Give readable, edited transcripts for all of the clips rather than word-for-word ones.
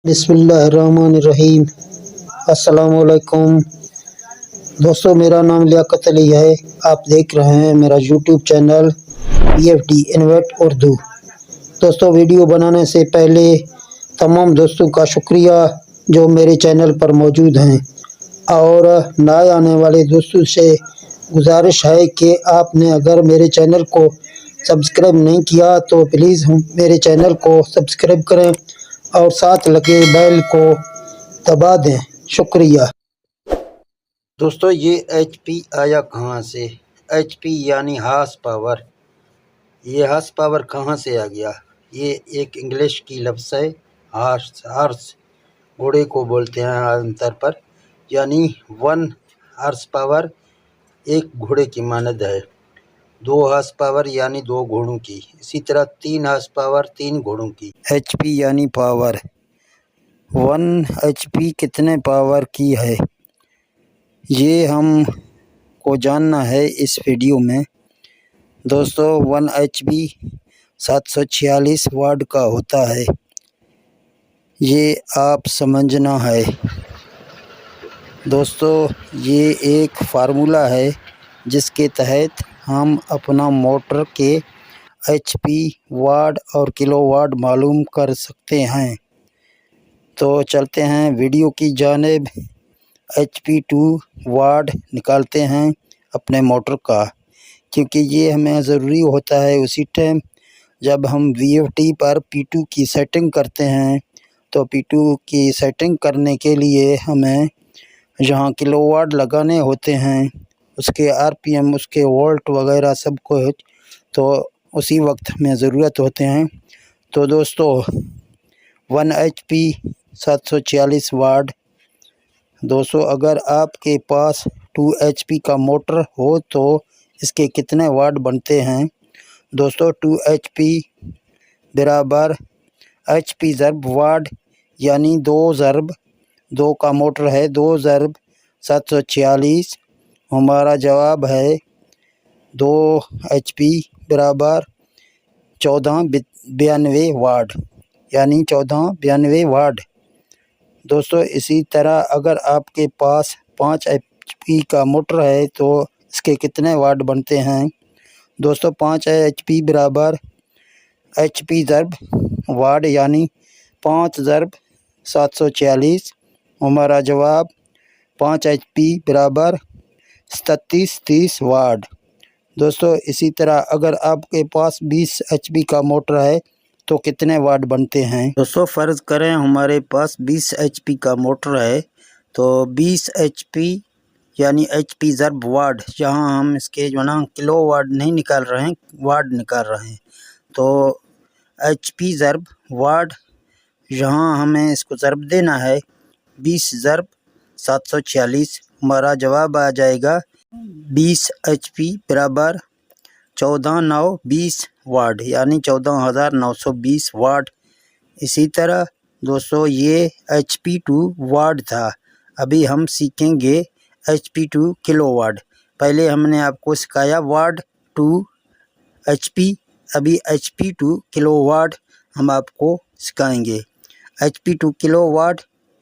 بسم اللہ الرحمن الرحیم۔ السلام علیکم دوستو، میرا نام لیاقت علی ہے۔ آپ دیکھ رہے ہیں میرا YouTube channel PFD invite Urdu. دوستو، ویڈیو بنانے سے پہلے تمام دوستوں کا شکریہ جو میرے چینل پر موجود ہیں، اور نئے آنے والے دوستوں سے گزارش ہے کہ آپ نے اگر میرے چینل کو سبسکرائب نہیں کیا تو پلیز میرے چینل کو سبسکرائب کریں اور ساتھ لگے بیل کو دبا دیں۔ شکریہ دوستو۔ یہ HP آیا کہاں سے؟ HP یعنی ہارس پاور۔ یہ ہارس پاور کہاں سے آ گیا؟ یہ ایک انگلش کی لفظ ہے۔ ہارس گھوڑے کو بولتے ہیں عام طور پر، یعنی 1 ہارس پاور ایک گھوڑے کی مانند ہے۔ 2 ہارس پاور یعنی 2 گھوڑوں کی، اسی طرح 3 ہارس پاور 3 گھوڑوں کی۔ HP یعنی پاور۔ 1 HP کتنے پاور کی ہے، یہ ہم کو جاننا ہے اس ویڈیو میں۔ دوستو، 1 HP 746 واٹ کا ہوتا ہے، یہ آپ سمجھنا ہے۔ دوستو، یہ ایک فارمولا ہے جس کے تحت ہم اپنا موٹر کے HP واٹ اور کلو واٹ معلوم کر سکتے ہیں۔ تو چلتے ہیں ویڈیو کی جانب۔ HP 2 واٹ نکالتے ہیں اپنے موٹر کا، کیونکہ یہ ہمیں ضروری ہوتا ہے اسی ٹائم جب ہم VFD پر P2 کی سیٹنگ کرتے ہیں۔ تو P2 کی سیٹنگ کرنے کے لیے ہمیں جہاں کلو واٹ لگانے ہوتے ہیں، اس کے RPM، اس کے وولٹ وغیرہ سب کچھ تو اسی وقت ہمیں ضرورت ہوتے ہیں۔ تو دوستو، 1 HP 746 واٹ۔ دوستو، اگر آپ کے پاس 2 HP کا موٹر ہو تو اس کے کتنے واٹ بنتے ہیں؟ دوستو، 2 HP برابر HP ضرب واٹ، یعنی 2 ضرب 2 کا موٹر ہے، 2 ضرب 746۔ ہمارا جواب ہے 2 HP برابر 1492 واٹ، یعنی 1492 واٹ۔ دوستو، اسی طرح اگر آپ کے پاس 5 HP کا موٹر ہے تو اس کے کتنے واٹ بنتے ہیں؟ دوستو، 5 HP برابر HP ضرب واٹ، یعنی 5 ضرب 746۔ ہمارا جواب 5 HP برابر 3730 واٹ۔ دوستو، اسی طرح اگر آپ کے پاس 20 HP کا موٹر ہے تو کتنے واٹ بنتے ہیں؟ دوستو، فرض کریں ہمارے پاس 20 HP کا موٹر ہے، تو 20 HP یعنی HP ضرب واٹ، جہاں ہم اس کے کلو واٹ نہیں نکال رہے ہیں، واٹ نکال رہے ہیں، تو HP ضرب واٹ، جہاں ہمیں اس کو ضرب دینا ہے 20 ضرب 746۔ ہمارا جواب آ جائے گا 20 HP برابر 14920 واٹ، یعنی 14920 واٹ۔ اسی طرح دوستو، یہ HP 2 واٹ تھا، ابھی ہم سیکھیں گے HP 2 کلو واٹ۔ پہلے ہم نے آپ کو سکھایا واٹ 2 HP، ابھی HP 2 کلو واٹ ہم آپ کو سکھائیں گے۔ HP 2 کلو واٹ،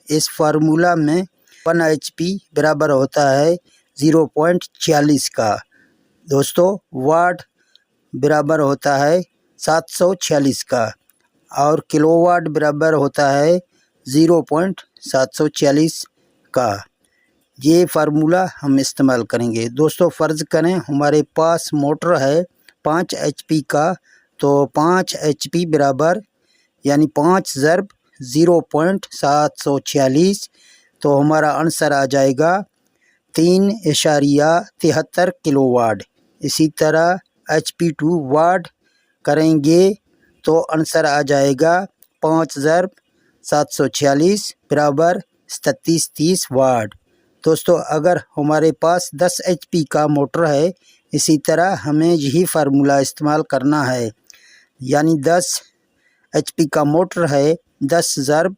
اس فارمولا میں 1 HP برابر ہوتا ہے 0.46 کا۔ دوستو، واٹ برابر ہوتا ہے 746 کا، اور کلو واٹ برابر ہوتا ہے 0.746 کا۔ یہ فارمولا ہم استعمال کریں گے۔ دوستو، فرض کریں ہمارے پاس موٹر ہے 5 HP کا، تو 5 HP برابر یعنی 5 ضرب 0.746، تو ہمارا آنسر آ جائے گا 3.73 کلو واٹ۔ اسی طرح HP 2 واٹ کریں گے تو آنسر آ جائے گا 5 ضرب 746 برابر 3730 واٹ۔ دوستو، اگر ہمارے پاس 10 HP کا موٹر ہے، اسی طرح ہمیں یہی فارمولا استعمال کرنا ہے، یعنی 10 HP کا موٹر ہے، 10 ضرب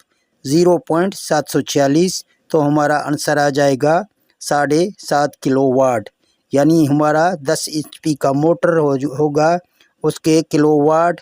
0.746، تو ہمارا آنسر آ جائے گا 7.5 کلو واٹ، یعنی ہمارا 10 HP کا موٹر ہوگا، اس کے کلو what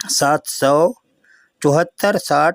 774.60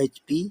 HP,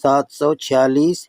746,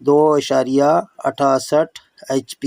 2.68 HP,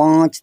5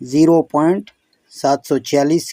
0.746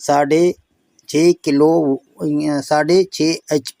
6.5 HP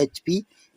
HP।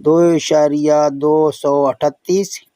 2.238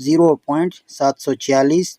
0.746,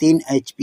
3 HP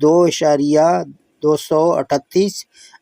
2.238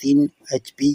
3 HP